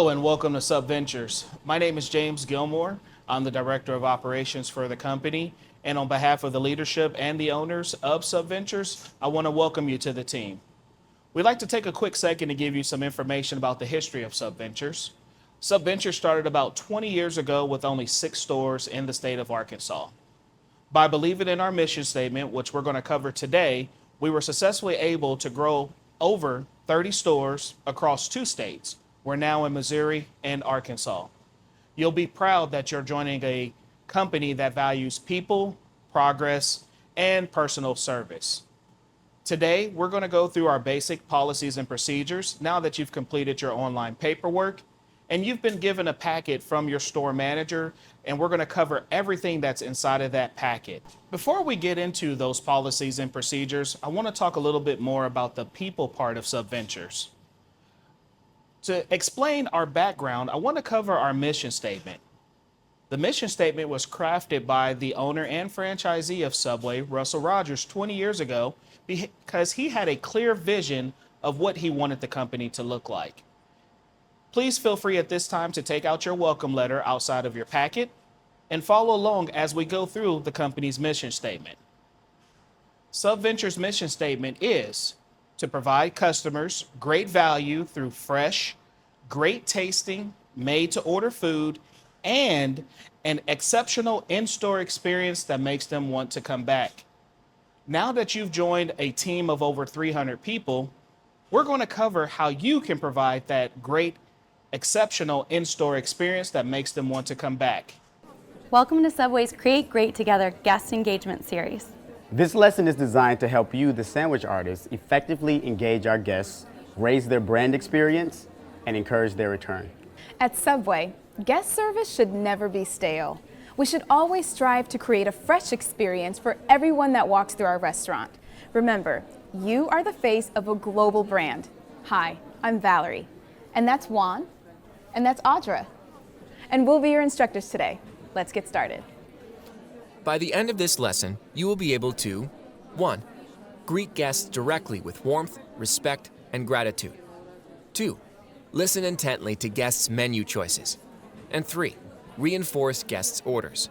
Hello and welcome to Subventures. My name is James Gilmore. I'm the Director of Operations for the company, and on behalf of the leadership and the owners of Subventures, I want to welcome you to the team. We'd like to take a quick second to give you some information about the history of Subventures. Subventures started about 20 years ago with only 6 stores in the state of Arkansas. By believing in our mission statement, which we're going to cover today, we were successfully able to grow over 30 stores across 2 states. We're now in Missouri and Arkansas. You'll be proud that you're joining a company that values people, progress, and personal service. Today, we're going to go through our basic policies and procedures now that you've completed your online paperwork and you've been given a packet from your store manager, and we're going to cover everything that's inside of that packet. Before we get into those policies and procedures, I want to talk a little bit more about the people part of Subventures. To explain our background, I want to cover our mission statement. The mission statement was crafted by the owner and franchisee of Subway, Russell Rogers, 20 years ago because he had a clear vision of what he wanted the company to look like. Please feel free at this time to take out your welcome letter outside of your packet and follow along as we go through the company's mission statement. Subventures' mission statement is to provide customers great value through fresh, great tasting, made-to-order food, and an exceptional in-store experience that makes them want to come back. Now that you've joined a team of over 300 people, we're going to cover how you can provide that great, exceptional in-store experience that makes them want to come back. Welcome to Subway's Create Great Together Guest Engagement Series. This lesson is designed to help you, the sandwich artists, effectively engage our guests, raise their brand experience, and encourage their return. At Subway, guest service should never be stale. We should always strive to create a fresh experience for everyone that walks through our restaurant. Remember, you are the face of a global brand. Hi, I'm Valerie, and that's Juan, and that's Audra, and we'll be your instructors today. Let's get started. By the end of this lesson, you will be able to 1. Greet guests directly with warmth, respect, and gratitude. 2. Listen intently to guests' menu choices. And 3. Reinforce guests' orders.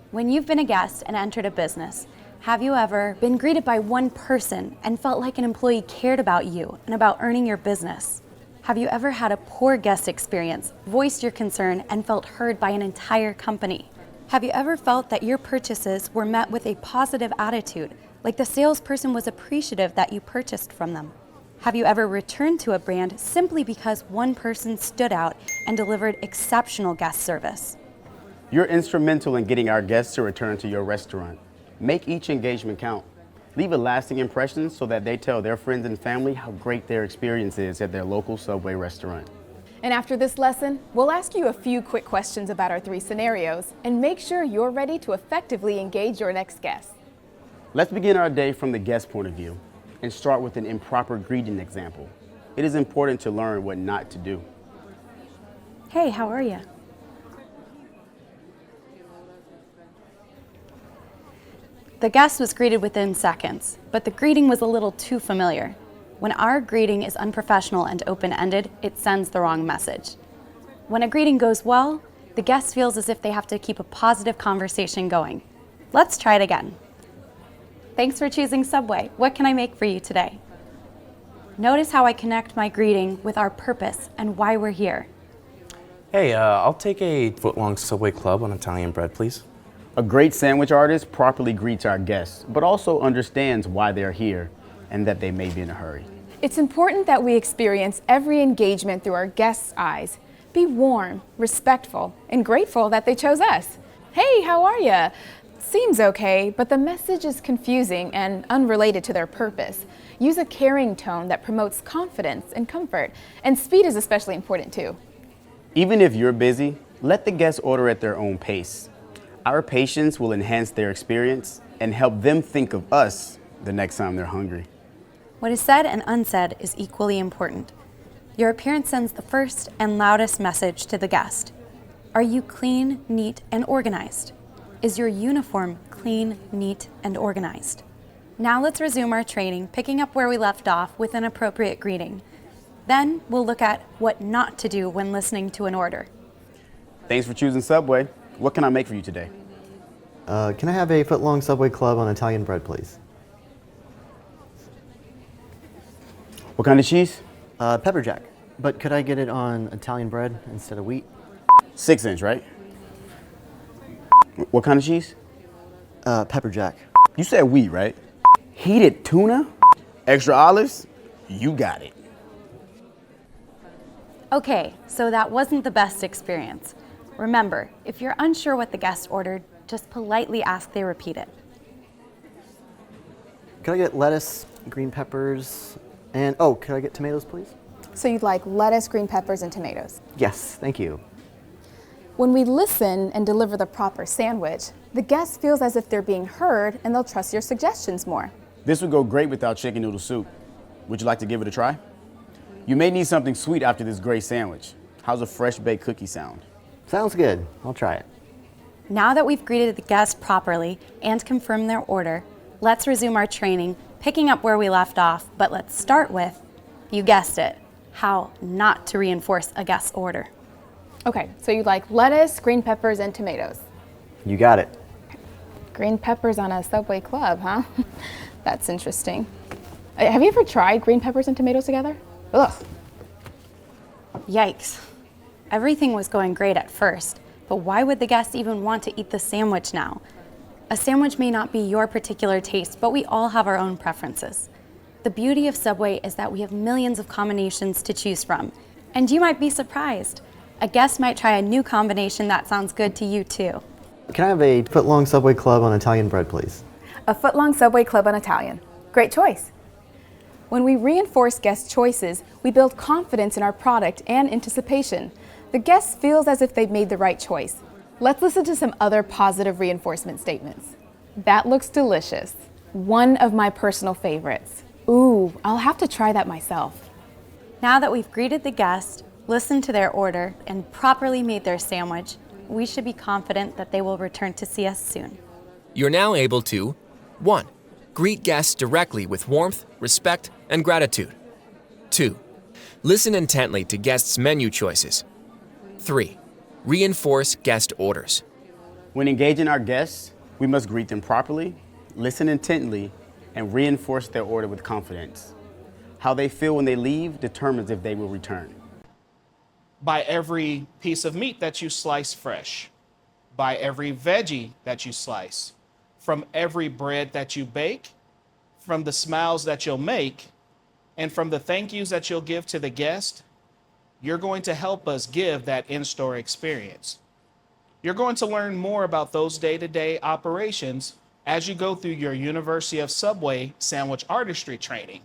When you've been a guest and entered a business, have you ever been greeted by one person and felt like an employee cared about you and about earning your business? Have you ever had a poor guest experience, voiced your concern, and felt heard by an entire company? Have you ever felt that your purchases were met with a positive attitude, like the salesperson was appreciative that you purchased from them? Have you ever returned to a brand simply because one person stood out and delivered exceptional guest service? You're instrumental in getting our guests to return to your restaurant. Make each engagement count. Leave a lasting impression so that they tell their friends and family how great their experience is at their local Subway restaurant. And after this lesson, we'll ask you a few quick questions about our 3 scenarios and make sure you're ready to effectively engage your next guest. Let's begin our day from the guest point of view and start with an improper greeting example. It is important to learn what not to do. Hey, how are you? The guest was greeted within seconds, but the greeting was a little too familiar. When our greeting is unprofessional and open-ended, it sends the wrong message. When a greeting goes well, the guest feels as if they have to keep a positive conversation going. Let's try it again. Thanks for choosing Subway. What can I make for you today? Notice how I connect my greeting with our purpose and why we're here. Hey, I'll take a foot-long Subway club on Italian bread, please. A great sandwich artist properly greets our guests, but also understands why they're here and that they may be in a hurry. It's important that we experience every engagement through our guests' eyes. Be warm, respectful, and grateful that they chose us. Hey, how are ya? Seems okay, but the message is confusing and unrelated to their purpose. Use a caring tone that promotes confidence and comfort, and speed is especially important too. Even if you're busy, let the guests order at their own pace. Our patience will enhance their experience and help them think of us the next time they're hungry. What is said and unsaid is equally important. Your appearance sends the first and loudest message to the guest. Are you clean, neat, and organized? Is your uniform clean, neat, and organized? Now let's resume our training, picking up where we left off with an appropriate greeting. Then we'll look at what not to do when listening to an order. Thanks for choosing Subway. What can I make for you today? Can I have a foot-long Subway club on Italian bread, please? What kind of cheese? Pepper jack, but could I get it on Italian bread instead of wheat? 6-inch, right? What kind of cheese? Pepper jack. You said wheat, right? Heated tuna? Extra olives? You got it. Okay, so that wasn't the best experience. Remember, if you're unsure what the guest ordered, just politely ask they repeat it. Could I get lettuce, green peppers, and could I get tomatoes, please? So you'd like lettuce, green peppers, and tomatoes. Yes, thank you. When we listen and deliver the proper sandwich, the guest feels as if they're being heard and they'll trust your suggestions more. This would go great with our chicken noodle soup. Would you like to give it a try? You may need something sweet after this great sandwich. How's a fresh baked cookie sound? Sounds good. I'll try it. Now that we've greeted the guest properly and confirmed their order, let's resume our training, picking up where we left off, but let's start with, you guessed it, how not to reinforce a guest's order. Okay, so you'd like lettuce, green peppers, and tomatoes. You got it. Green peppers on a Subway club, huh? That's interesting. Have you ever tried green peppers and tomatoes together? Ugh. Yikes. Everything was going great at first, but why would the guest even want to eat the sandwich now? A sandwich may not be your particular taste, but we all have our own preferences. The beauty of Subway is that we have millions of combinations to choose from, and you might be surprised. A guest might try a new combination that sounds good to you too. Can I have a foot-long Subway club on Italian bread, please? A foot-long Subway club on Italian. Great choice. When we reinforce guest choices, we build confidence in our product and anticipation. The guest feels as if they've made the right choice. Let's listen to some other positive reinforcement statements. That looks delicious. One of my personal favorites. Ooh, I'll have to try that myself. Now that we've greeted the guest, listened to their order, and properly made their sandwich, we should be confident that they will return to see us soon. You're now able to 1. Greet guests directly with warmth, respect, and gratitude. 2. Listen intently to guests' menu choices. 3. Reinforce guest orders. When engaging our guests, we must greet them properly, listen intently, and reinforce their order with confidence. How they feel when they leave determines if they will return. By every piece of meat that you slice fresh, by every veggie that you slice, from every bread that you bake, from the smiles that you'll make, and from the thank yous that you'll give to the guest, you're going to help us give that in-store experience. You're going to learn more about those day-to-day operations as you go through your University of Subway sandwich artistry training.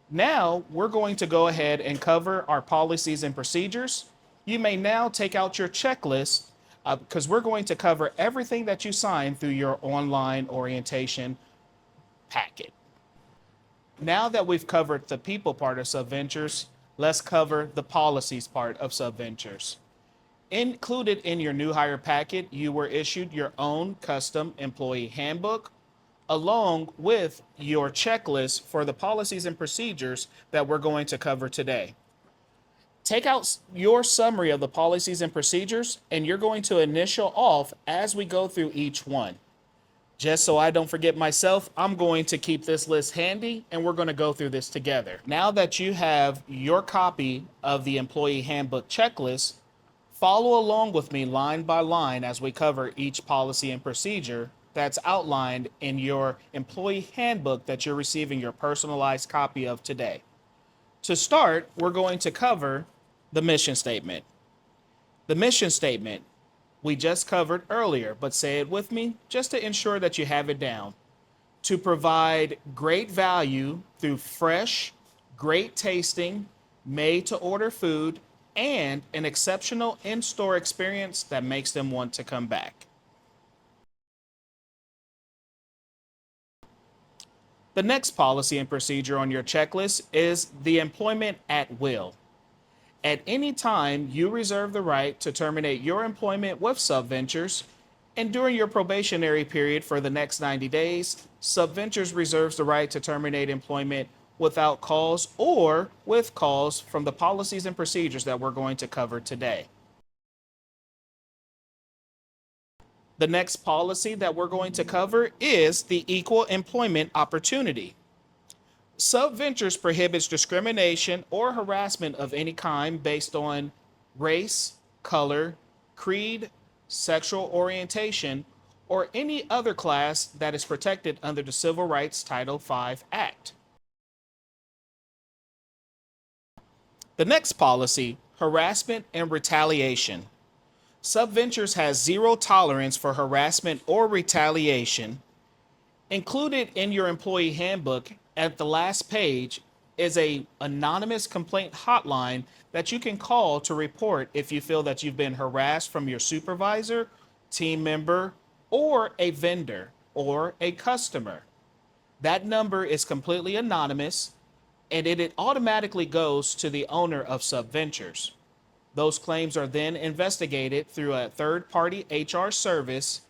Now, we're going to go ahead and cover our policies and procedures. You may now take out your checklist because we're going to cover everything that you sign through your online orientation packet. Now that we've covered the people part of Subventures, let's cover the policies part of Subventures. Included in your new hire packet, you were issued your own custom employee handbook, along with your checklist for the policies and procedures that we're going to cover today. Take out your summary of the policies and procedures, and you're going to initial off as we go through each one. Just so I don't forget myself, I'm going to keep this list handy, and we're going to go through this together. Now that you have your copy of the employee handbook checklist, follow along with me line by line as we cover each policy and procedure that's outlined in your employee handbook that you're receiving your personalized copy of today. To start, we're going to cover the mission statement. The mission statement we just covered earlier, but say it with me just to ensure that you have it down. To provide great value through fresh, great tasting, made to order food, and an exceptional in-store experience that makes them want to come back. The next policy and procedure on your checklist is the employment at will. At any time, you reserve the right to terminate your employment with Subventures, and during your probationary period for the next 90 days, Subventures reserves the right to terminate employment without cause, or with cause from the policies and procedures that we're going to cover today. The next policy that we're going to cover is the equal employment opportunity. Subventures prohibits discrimination or harassment of any kind based on race, color, creed, sexual orientation, or any other class that is protected under the Civil Rights Title V Act. The next policy, harassment and retaliation. Subventures has zero tolerance for harassment or retaliation. Included in your employee handbook at the last page is a anonymous complaint hotline that you can call to report if you feel that you've been harassed from your supervisor, team member, or a vendor or a customer. That number is completely anonymous and it automatically goes to the owner of Subventures. Those claims are then investigated through a third-party HR service,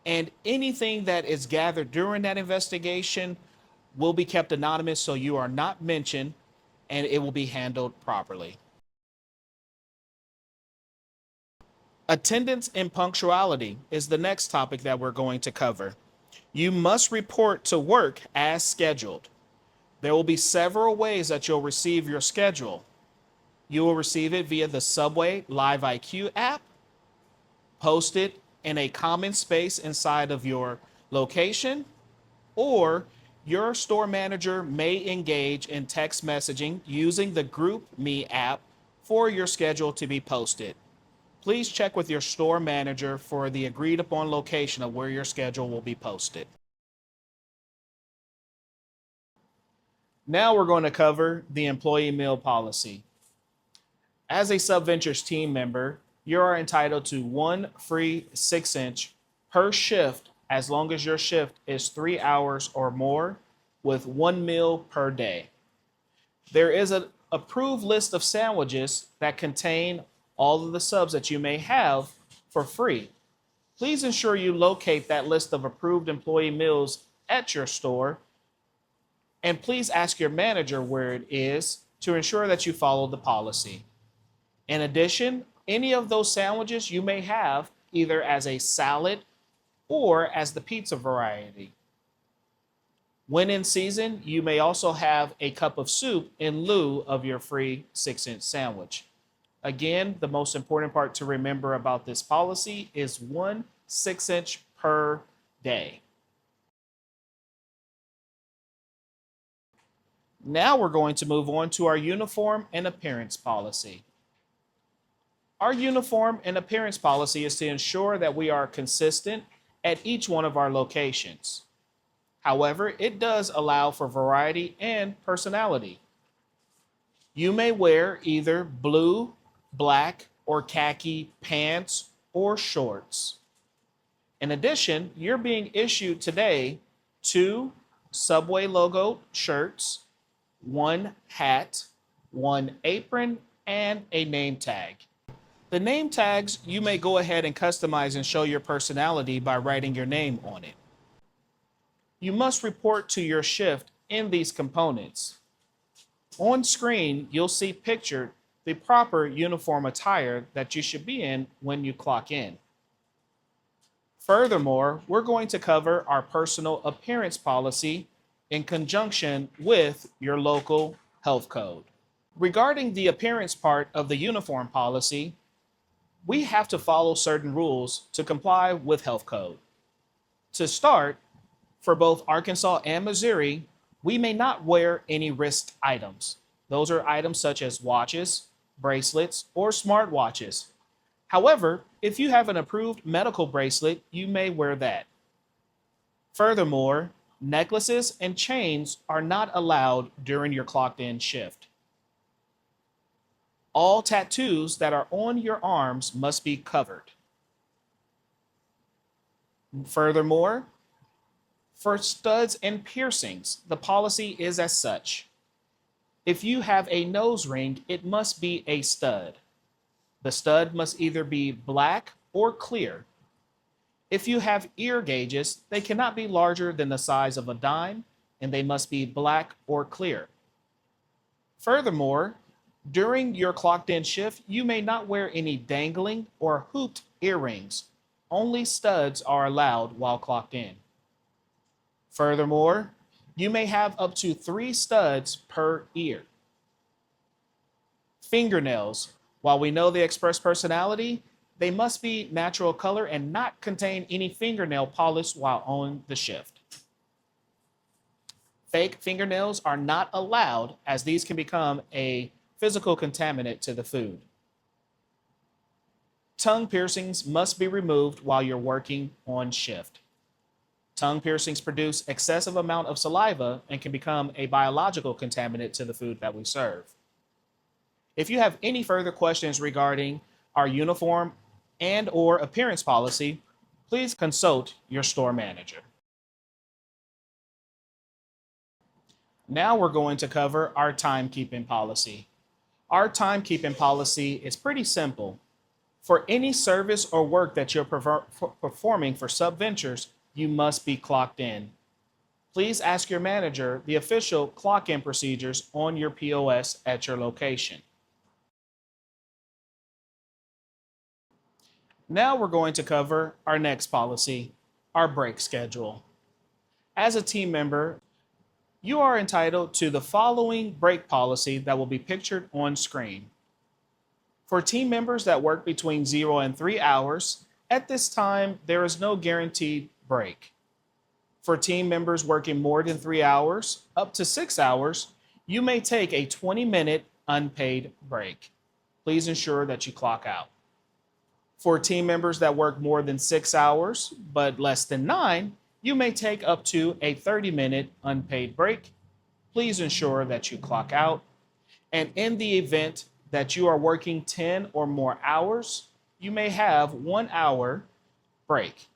and anything that is gathered during that investigation will be kept anonymous so you are not mentioned and it will be handled properly. Attendance and punctuality is the next topic that we're going to cover. You must report to work as scheduled. There will be several ways that you'll receive your schedule. You will receive it via the Subway Live IQ app, posted in a common space inside of your location, or your store manager may engage in text messaging using the Group Me app for your schedule to be posted. Please check with your store manager for the agreed upon location of where your schedule will be posted. Now we're going to cover the employee meal policy. As a Subventures team member, you are entitled to one free 6-inch per shift as long as your shift is 3 hours or more, with 1 meal per day. There is an approved list of sandwiches that contain all of the subs that you may have for free. Please ensure you locate that list of approved employee meals at your store, and please ask your manager where it is to ensure that you follow the policy. In addition, any of those sandwiches you may have either as a salad or as the pizza variety. When in season, you may also have a cup of soup in lieu of your free 6-inch sandwich. Again, the most important part to remember about this policy is 1 6-inch per day. Now we're going to move on to our uniform and appearance policy. Our uniform and appearance policy is to ensure that we are consistent at each one of our locations. However, it does allow for variety and personality. You may wear either blue, black, or khaki pants or shorts. In addition, you're being issued today 2 Subway logo shirts, 1 hat, 1 apron, and a name tag. The name tags, you may go ahead and customize and show your personality by writing your name on it. You must report to your shift in these components. On screen, you'll see pictured the proper uniform attire that you should be in when you clock in. Furthermore, we're going to cover our personal appearance policy in conjunction with your local health code. Regarding the appearance part of the uniform policy, we have to follow certain rules to comply with health code. To start, for both Arkansas and Missouri, we may not wear any wrist items. Those are items such as watches, bracelets, or smartwatches. However, if you have an approved medical bracelet, you may wear that. Furthermore, necklaces and chains are not allowed during your clocked-in shift. All tattoos that are on your arms must be covered. Furthermore, for studs and piercings, the policy is as such. If you have a nose ring, it must be a stud. The stud must either be black or clear. If you have ear gauges, they cannot be larger than the size of a dime, and they must be black or clear. Furthermore, during your clocked in shift, you may not wear any dangling or hooped earrings. Only studs are allowed while clocked in. Furthermore, you may have up to 3 studs per ear. Fingernails. While we know they express personality, they must be natural color and not contain any fingernail polish while on the shift. Fake fingernails are not allowed as these can become a physical contaminant to the food. Tongue piercings must be removed while you're working on shift. Tongue piercings produce excessive amount of saliva and can become a biological contaminant to the food that we serve. If you have any further questions regarding our uniform and or appearance policy, please consult your store manager. Now we're going to cover our timekeeping policy. Our timekeeping policy is pretty simple. For any service or work that you're performing for Subventures, you must be clocked in. Please ask your manager the official clock-in procedures on your POS at your location. Now we're going to cover our next policy, our break schedule. As a team member, you are entitled to the following break policy that will be pictured on screen. For team members that work between 0 and 3 hours, at this time, there is no guaranteed break. For team members working more than 3 hours, up to 6 hours, you may take a 20-minute unpaid break. Please ensure that you clock out. For team members that work more than 6 hours, but less than 9, you may take up to a 30-minute unpaid break. Please ensure that you clock out. And in the event that you are working 10 or more hours, you may have 1 hour break.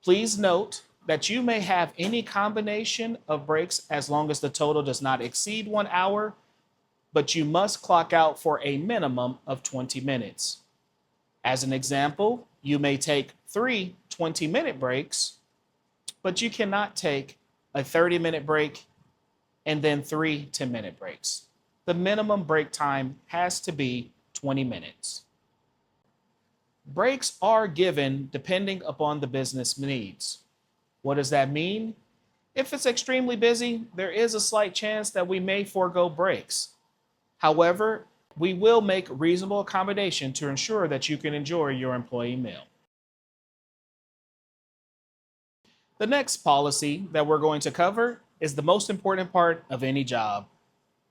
Please note that you may have any combination of breaks as long as the total does not exceed 1 hour, but you must clock out for a minimum of 20 minutes. As an example, you may take 3 20-minute breaks, but you cannot take a 30-minute break and then 3 10-minute breaks. The minimum break time has to be 20 minutes. Breaks are given depending upon the business needs. What does that mean? If it's extremely busy, there is a slight chance that we may forego breaks. However, we will make reasonable accommodation to ensure that you can enjoy your employee meal. The next policy that we're going to cover is the most important part of any job,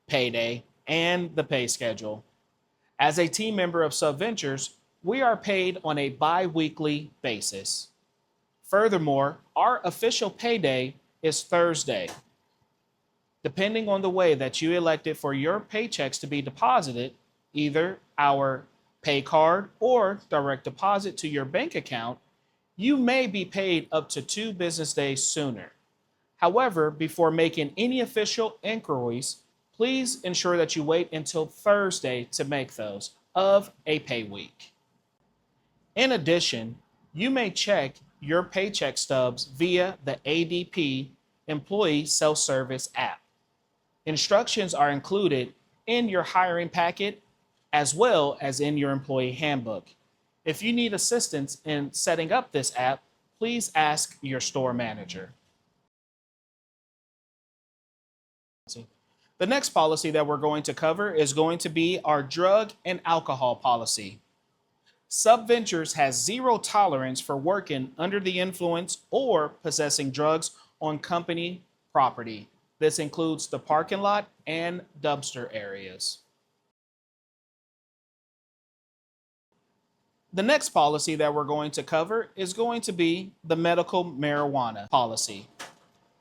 payday and the pay schedule. As a team member of Subventures, we are paid on a bi-weekly basis. Furthermore, our official payday is Thursday. Depending on the way that you elected for your paychecks to be deposited, either our pay card or direct deposit to your bank account, you may be paid up to 2 business days sooner. However, before making any official inquiries, please ensure that you wait until Thursday to make those of a pay week. In addition, you may check your paycheck stubs via the ADP Employee Self-Service app. Instructions are included in your hiring packet as well as in your employee handbook. If you need assistance in setting up this app, please ask your store manager. The next policy that we're going to cover is going to be our drug and alcohol policy. Subventures has 0 tolerance for working under the influence or possessing drugs on company property. This includes the parking lot and dumpster areas. The next policy that we're going to cover is going to be the medical marijuana policy.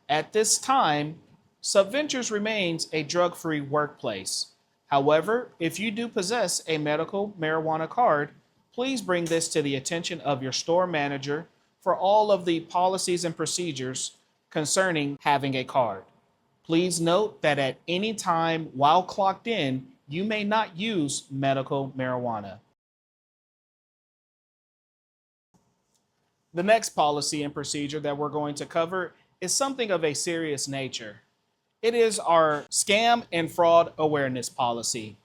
At this time, Subventures remains a drug-free workplace. However, if you do possess a medical marijuana card, please bring this to the attention of your store manager for all of the policies and procedures concerning having a card. Please note that at any time while clocked in, you may not use medical marijuana. The next policy and procedure that we're going to cover is something of a serious nature. It is our scam and fraud awareness policy.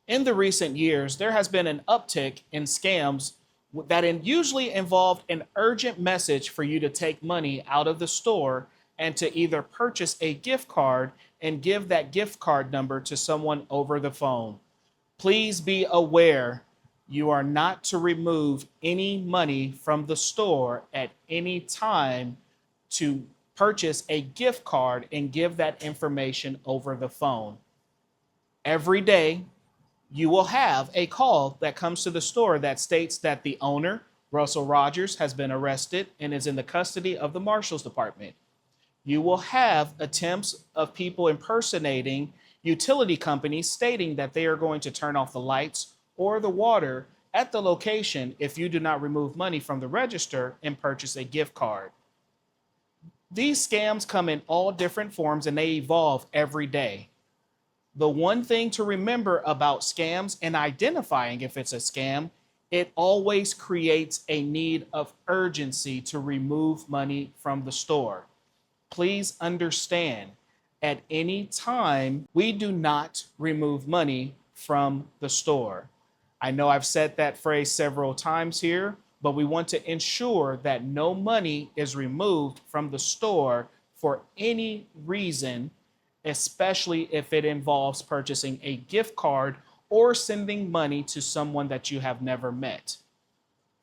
In the recent years, there has been an uptick in scams usually involved an urgent message for you to take money out of the store and to either purchase a gift card and give that gift card number to someone over the phone. Please be aware you are not to remove any money from the store at any time to purchase a gift card and give that information over the phone. Every day, you will have a call that comes to the store that states that the owner, Russell Rogers, has been arrested and is in the custody of the Marshal's Department. You will have attempts of people impersonating utility companies stating that they are going to turn off the lights or the water at the location if you do not remove money from the register and purchase a gift card. These scams come in all different forms and they evolve every day. The one thing to remember about scams and identifying if it's a scam, it always creates a need of urgency to remove money from the store. Please understand, at any time, we do not remove money from the store. I know I've said that phrase several times here, but we want to ensure that no money is removed from the store for any reason, especially if it involves purchasing a gift card or sending money to someone that you have never met.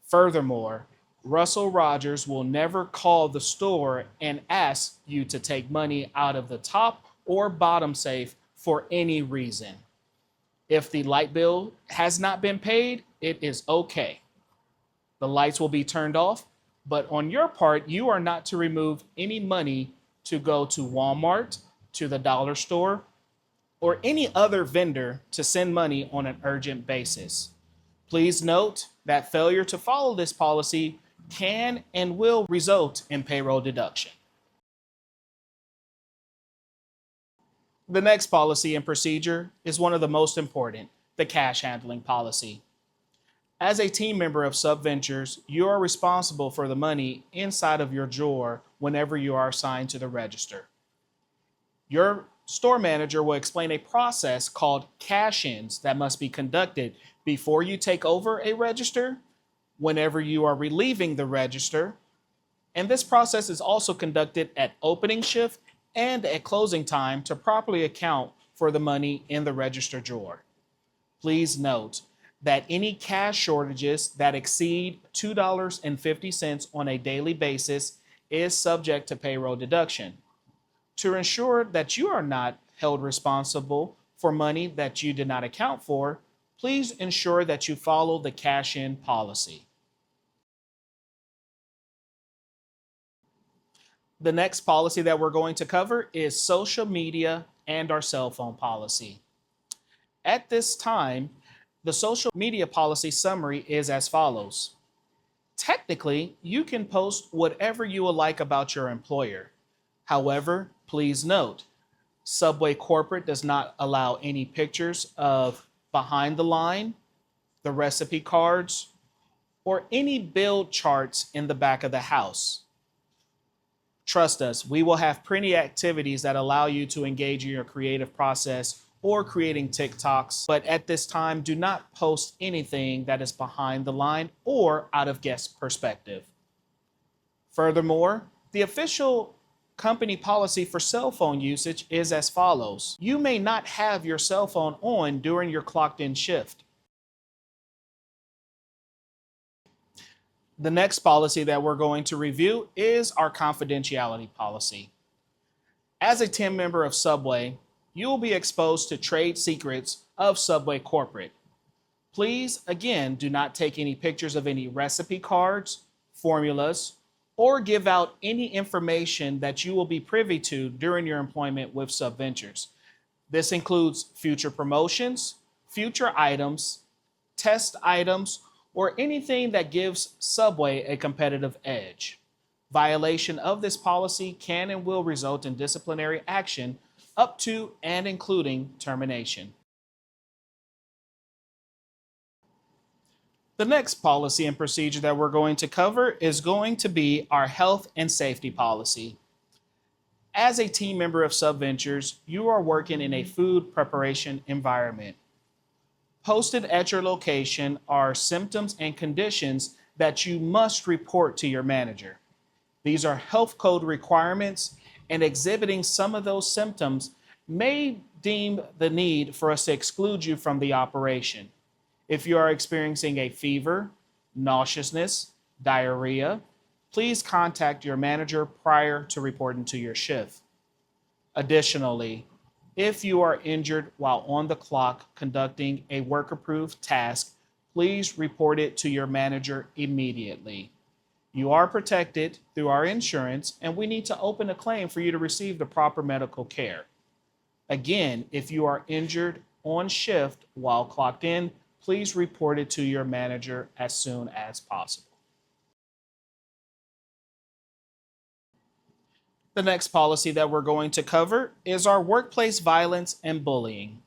Furthermore, Russell Rogers will never call the store and ask you to take money out of the top or bottom safe for any reason. If the light bill has not been paid, it is okay. The lights will be turned off, but on your part, you are not to remove any money to go to Walmart, to the dollar store, or any other vendor to send money on an urgent basis. Please note that failure to follow this policy can and will result in payroll deduction. The next policy and procedure is one of the most important, the cash handling policy. As a team member of Subventures, you are responsible for the money inside of your drawer whenever you are assigned to the register. Your store manager will explain a process called cash-ins that must be conducted before you take over a register, whenever you are relieving the register, and this process is also conducted at opening shift and at closing time to properly account for the money in the register drawer. Please note that any cash shortages that exceed $2.50 on a daily basis is subject to payroll deduction. To ensure that you are not held responsible for money that you did not account for, please ensure that you follow the cash-in policy. The next policy that we're going to cover is social media and our cell phone policy. At this time, the social media policy summary is as follows. Technically, you can post whatever you would like about your employer. However, please note, Subway Corporate does not allow any pictures of behind the line, the recipe cards, or any build charts in the back of the house. Trust us, we will have plenty of activities that allow you to engage in your creative process or creating TikToks, but at this time, do not post anything that is behind the line or out of guest perspective. Furthermore, the official company policy for cell phone usage is as follows. You may not have your cell phone on during your clocked-in shift. The next policy that we're going to review is our confidentiality policy. As a team member of Subway, you will be exposed to trade secrets of Subway Corporate. Please, again, do not take any pictures of any recipe cards, formulas, or give out any information that you will be privy to during your employment with Subventures. This includes future promotions, future items, test items, or anything that gives Subway a competitive edge. Violation of this policy can and will result in disciplinary action up to and including termination. The next policy and procedure that we're going to cover is going to be our health and safety policy. As a team member of Subventures, you are working in a food preparation environment. Posted at your location are symptoms and conditions that you must report to your manager. These are health code requirements, and exhibiting some of those symptoms may deem the need for us to exclude you from the operation. If you are experiencing a fever, nauseousness, diarrhea, please contact your manager prior to reporting to your shift. Additionally, if you are injured while on the clock conducting a work-approved task, please report it to your manager immediately. You are protected through our insurance, and we need to open a claim for you to receive the proper medical care. Again, if you are injured on shift while clocked in, please report it to your manager as soon as possible. The next policy that we're going to cover is our workplace violence and bullying.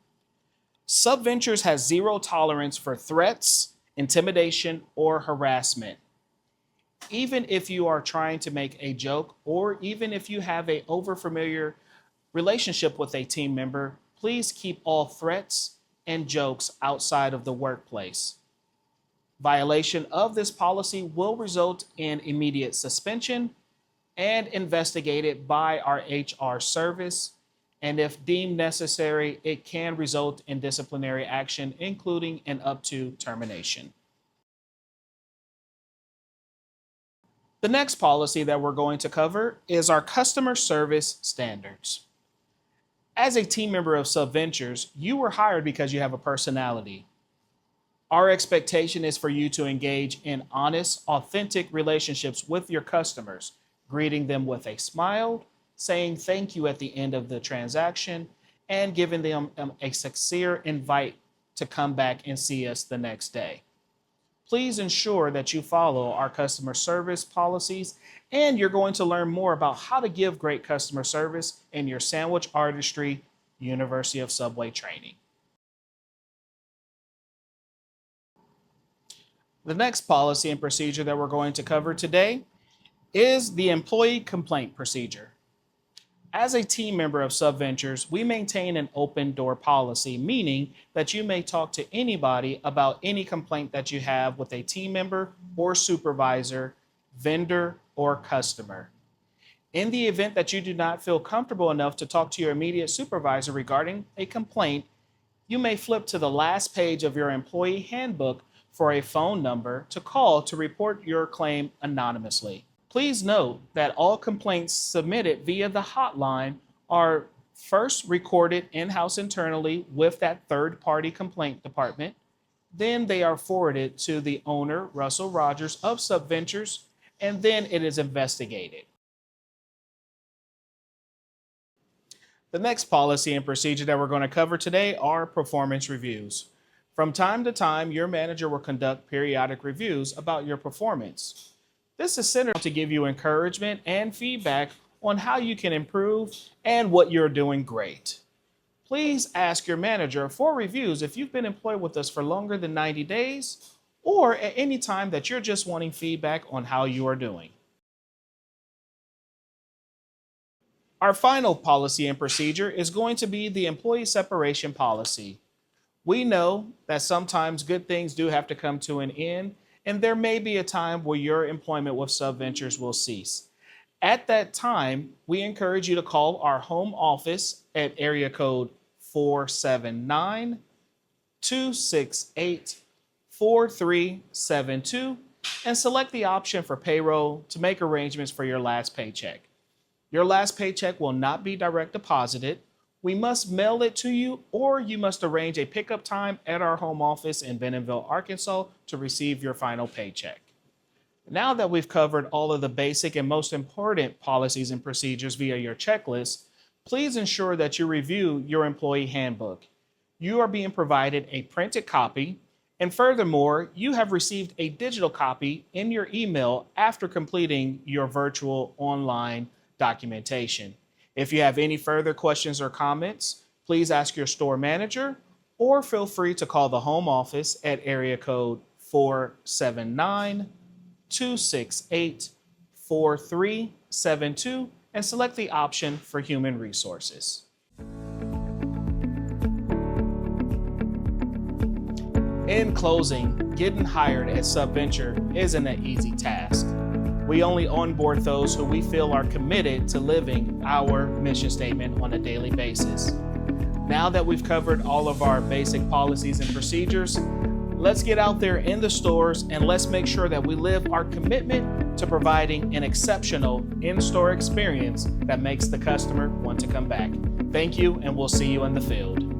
Subventures has zero tolerance for threats, intimidation, or harassment. Even if you are trying to make a joke, or even if you have an overfamiliar relationship with a team member, please keep all threats and jokes outside of the workplace. Violation of this policy will result in immediate suspension and investigated by our HR service. And if deemed necessary, it can result in disciplinary action, including and up to termination. The next policy that we're going to cover is our customer service standards. As a team member of Subventures, you were hired because you have a personality. Our expectation is for you to engage in honest, authentic relationships with your customers, greeting them with a smile, saying thank you at the end of the transaction, and giving them a sincere invite to come back and see us the next day. Please ensure that you follow our customer service policies, and you're going to learn more about how to give great customer service in your Sandwich Artistry University of Subway training. The next policy and procedure that we're going to cover today is the employee complaint procedure. As a team member of Subventures, we maintain an open door policy, meaning that you may talk to anybody about any complaint that you have with a team member or supervisor, vendor, or customer. In the event that you do not feel comfortable enough to talk to your immediate supervisor regarding a complaint, you may flip to the last page of your employee handbook for a phone number to call to report your claim anonymously. Please note that all complaints submitted via the hotline are first recorded in-house internally with that third-party complaint department. Then they are forwarded to the owner, Russell Rogers of Subventures, and then it is investigated. The next policy and procedure that we're going to cover today are performance reviews. From time to time, your manager will conduct periodic reviews about your performance. This is centered to give you encouragement and feedback on how you can improve and what you're doing great. Please ask your manager for reviews if you've been employed with us for longer than 90 days or at any time that you're just wanting feedback on how you are doing. Our final policy and procedure is going to be the employee separation policy. We know that sometimes good things do have to come to an end, and there may be a time where your employment with Subventures will cease. At that time, we encourage you to call our home office at area code 479-268-4372 and select the option for payroll to make arrangements for your last paycheck. Your last paycheck will not be direct deposited. We must mail it to you, or you must arrange a pickup time at our home office in Bentonville, Arkansas to receive your final paycheck. Now that we've covered all of the basic and most important policies and procedures via your checklist, please ensure that you review your employee handbook. You are being provided a printed copy, and furthermore, you have received a digital copy in your email after completing your virtual online documentation. If you have any further questions or comments, please ask your store manager or feel free to call the home office at area code 479-268-4372 and select the option for Human Resources. In closing, getting hired at Subventure isn't an easy task. We only onboard those who we feel are committed to living our mission statement on a daily basis. Now that we've covered all of our basic policies and procedures, let's get out there in the stores and let's make sure that we live our commitment to providing an exceptional in-store experience that makes the customer want to come back. Thank you, and we'll see you in the field.